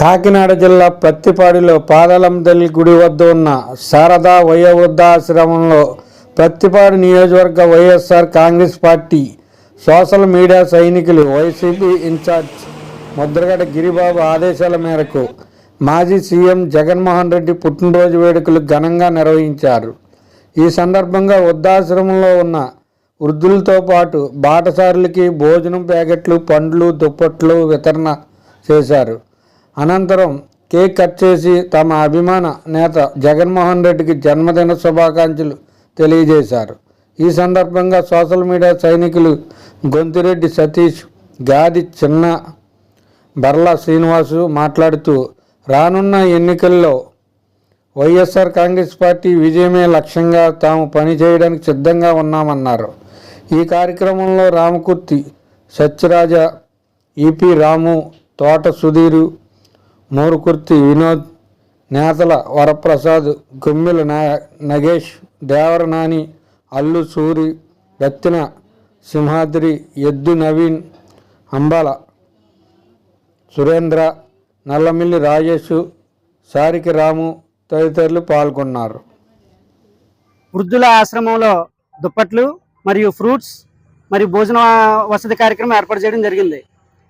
కాకినాడ జిల్లా ప్రత్తిపాడులో పాదాలమ్మ గుడి వద్ద ఉన్న శారదా వయోవృద్ధాశ్రమంలో ప్రత్తిపాడు నియోజకవర్గ YSR Congress party social media సైనికులు వైసీపీ ఇన్ఛార్జ్ ముద్రగడ గిరిబాబు ఆదేశాల మేరకు మాజీ సీఎం జగన్మోహన్ రెడ్డి పుట్టినరోజు వేడుకలు ఘనంగా నిర్వహించారు. ఈ సందర్భంగా వృద్ధాశ్రమంలో ఉన్న వృద్ధులతో పాటు బాటసారులకి భోజనం ప్యాకెట్లు, పండ్లు, దుప్పట్లు వితరణ చేశారు. అనంతరం కేక్ కట్ చేసి తమ అభిమాన నేత జగన్మోహన్ రెడ్డికి జన్మదిన శుభాకాంక్షలు తెలియజేశారు. ఈ సందర్భంగా సోషల్ మీడియా సైనికులు గొంతిరెడ్డి సతీష్, గాది చిన్న, బర్లా శ్రీనివాసు మాట్లాడుతూ రానున్న ఎన్నికల్లో వైఎస్ఆర్ కాంగ్రెస్ పార్టీ విజయమే లక్ష్యంగా తాము పనిచేయడానికి సిద్ధంగా ఉన్నామన్నారు. ఈ కార్యక్రమంలో రామకుర్తి సత్యరాజ, ఈపీ రాము, తోట సుధీరు, మోరుకుర్తి వినోద్, నేతల వరప్రసాద్, గుమ్మిల నగేష్, దేవర నాని, అల్లు సూరి, దత్తిన సింహాద్రి, ఎద్దు నవీన్, అంబాల సురేంద్ర, నల్లమిల్లి రాజేష్, సారికి రాము తదితరులు పాల్గొన్నారు. వృద్ధుల ఆశ్రమంలో దుప్పట్లు మరియు ఫ్రూట్స్ మరియు భోజన వసతి కార్యక్రమం ఏర్పాటు చేయడం జరిగింది.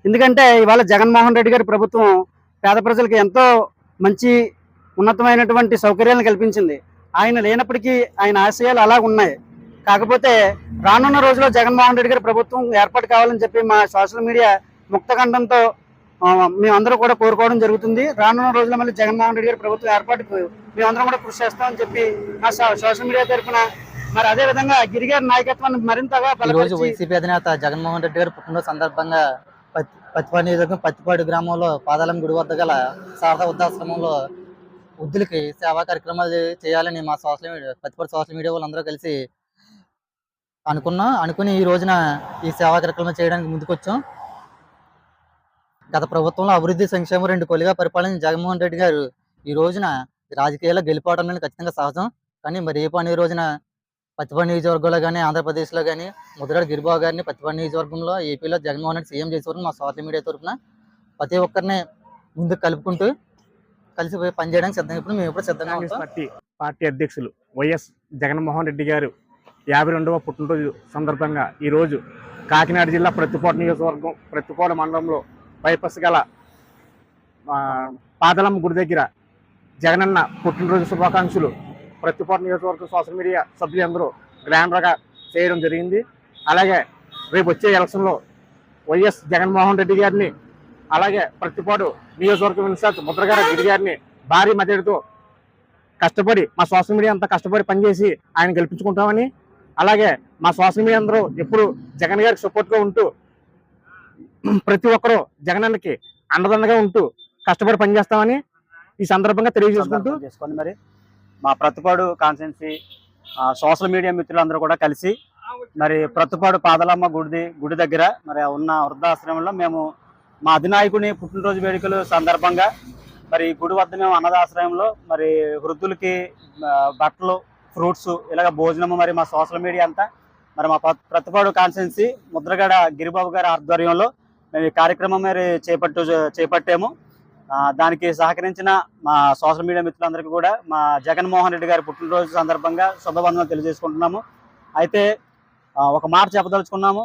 ఎందుకంటే ఇవాళ జగన్మోహన్ రెడ్డి గారి ప్రభుత్వం పేద ప్రజలకు ఎంతో మంచి ఉన్నతమైనటువంటి సౌకర్యాలను కల్పించింది. ఆయన లేనప్పటికీ ఆయన ఆశయాలు అలా ఉన్నాయి. కాకపోతే రానున్న రోజుల్లో జగన్మోహన్ రెడ్డి గారి ప్రభుత్వం ఏర్పాటు కావాలని చెప్పి మా సోషల్ మీడియా ముక్తఖండంతో మేమందరూ కూడా కోరుకోవడం జరుగుతుంది. రానున్న రోజుల్లో మళ్ళీ జగన్మోహన్ రెడ్డి గారి ప్రభుత్వం ఏర్పాటుకు మేమందరం కూడా కృషి చేస్తామని చెప్పి మా సోషల్ మీడియా తరఫున, మరి అదే విధంగా గిరిగారి నాయకత్వాన్ని మరింతగా వైసీపీ అధినేత జగన్మోహన్ రెడ్డి గారి పుట్టినరోజు సందర్భంగా పత్తిపాడు నియోజకవర్గం పత్తిపాడు గ్రామంలో పాదాలమ్మ గుడి వద్ద గల శారదా వృద్ధాశ్రమంలో వృద్ధులకి సేవా కార్యక్రమాలు చేయాలని మా పత్తిపాడు సోషల్ మీడియా వాళ్ళందరూ కలిసి అనుకుని ఈ రోజున ఈ సేవా కార్యక్రమం చేయడానికి ముందుకొచ్చాం. గత ప్రభుత్వంలో అభివృద్ధి సంక్షేమం రెండు కొలిగా పరిపాలన జగన్మోహన్ రెడ్డి గారు ఈ రోజున రాజకీయాల్లో గెలిపోవడం అనేది ఖచ్చితంగా సహజం. కానీ మరి రేపు అనే రోజున పత్తిపాడు నియోజకవర్గంలో కానీ ఆంధ్రప్రదేశ్లో కానీ ముద్రగడ గిరిబాబు గారిని పత్తిపాడు నియోజకవర్గంలో ఏపీలో జగన్మోహన్ రెడ్డి సీఎం చేసే వరకు మా సోషల్ మీడియా తరఫున ప్రతి ఒక్కరిని ముందుకు కలుపుకుంటూ కలిసి పనిచేయడానికి సిద్ధంగా ఇప్పుడు మేము ఎప్పుడు సిద్ధంగా ఉంటాం. పార్టీ అధ్యక్షులు వైఎస్ జగన్మోహన్ రెడ్డి గారు 52వ పుట్టినరోజు సందర్భంగా ఈరోజు కాకినాడ జిల్లా ప్రత్తిపాడు నియోజకవర్గం ప్రత్తిపాడు మండలంలో బైపాస్ గల పాదాలమ్మ గుడి దగ్గర జగనన్న పుట్టినరోజు శుభాకాంక్షలు ప్రత్తిపాడు నియోజకవర్గం సోషల్ మీడియా సభ్యులందరూ గ్రాండ్గా చేయడం జరిగింది. అలాగే రేపు వచ్చే ఎలక్షన్లో వైఎస్ జగన్మోహన్ రెడ్డి గారిని, అలాగే ప్రత్తిపాడు నియోజకవర్గం ఇన్ఛార్జ్ ముద్రగడ గిరి గారిని భారీ మెజారిటీతో కష్టపడి మా సోషల్ మీడియా అంతా కష్టపడి పనిచేసి ఆయన గెలిపించుకుంటామని, అలాగే మా సోషల్ మీడియా అందరూ ఎప్పుడు జగన్ గారికి సపోర్ట్గా ఉంటూ ప్రతి ఒక్కరూ జగనన్నకి అండదండగా ఉంటూ కష్టపడి పనిచేస్తామని ఈ సందర్భంగా తెలియజేసుకుంటూ మరి మా ప్రత్తిపాడు కాన్స్టిట్యున్సీ సోషల్ మీడియా మిత్రులందరూ కూడా కలిసి మరి ప్రత్తిపాడు పాదాలమ్మ గుడి దగ్గర మరి ఉన్న వృద్ధాశ్రమంలో మేము మా అధినాయకుని పుట్టినరోజు వేడుకలు సందర్భంగా మరి గుడి వద్ద మేము అన్నదాశ్రయంలో మరి వృద్ధులకి బట్టలు, ఫ్రూట్స్, ఇలాగ భోజనము మరి మా సోషల్ మీడియా అంతా మరి మా ప్రత్తిపాడు కాన్స్టిట్యున్సీ ముద్రగడ గిరిబాబు గారి ఆధ్వర్యంలో మేము ఈ కార్యక్రమం మరి చేపట్టాము. దానికి సహకరించిన మా సోషల్ మీడియా మిత్రులందరికీ కూడా మా జగన్మోహన్ రెడ్డి గారి పుట్టినరోజు సందర్భంగా శుభవందనలు తెలియజేసుకుంటున్నాము. అయితే ఒక మాట చెప్పదలుచుకున్నాము.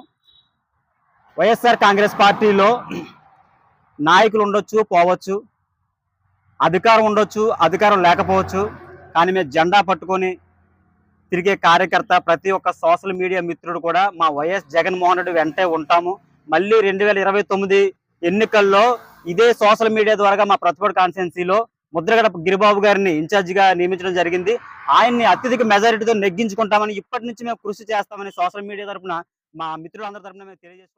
వైఎస్ఆర్ కాంగ్రెస్ పార్టీలో నాయకులు ఉండొచ్చు, పోవచ్చు, అధికారం ఉండొచ్చు, అధికారం లేకపోవచ్చు, కానీ మేము జెండా పట్టుకొని తిరిగే కార్యకర్త ప్రతి ఒక్క సోషల్ మీడియా మిత్రుడు కూడా మా వైఎస్ జగన్మోహన్ రెడ్డి వెంటే ఉంటాము. మళ్ళీ 2029 ఎన్నికల్లో ఇదే సోషల్ మీడియా ద్వారా మా ప్రతిపాడు కాన్స్టిట్యున్సీలో ముద్రగడ గిరిబాబు గారిని ఇన్ఛార్జిగా నియమించడం జరిగింది. ఆయన్ని అత్యధిక మెజారిటీతో నెగ్గించుకుంటామని ఇప్పటి నుంచి మేము కృషి చేస్తామని సోషల్ మీడియా తరఫున మా మిత్రులందరి తరఫున మేము తెలియజేసుకుంటాం.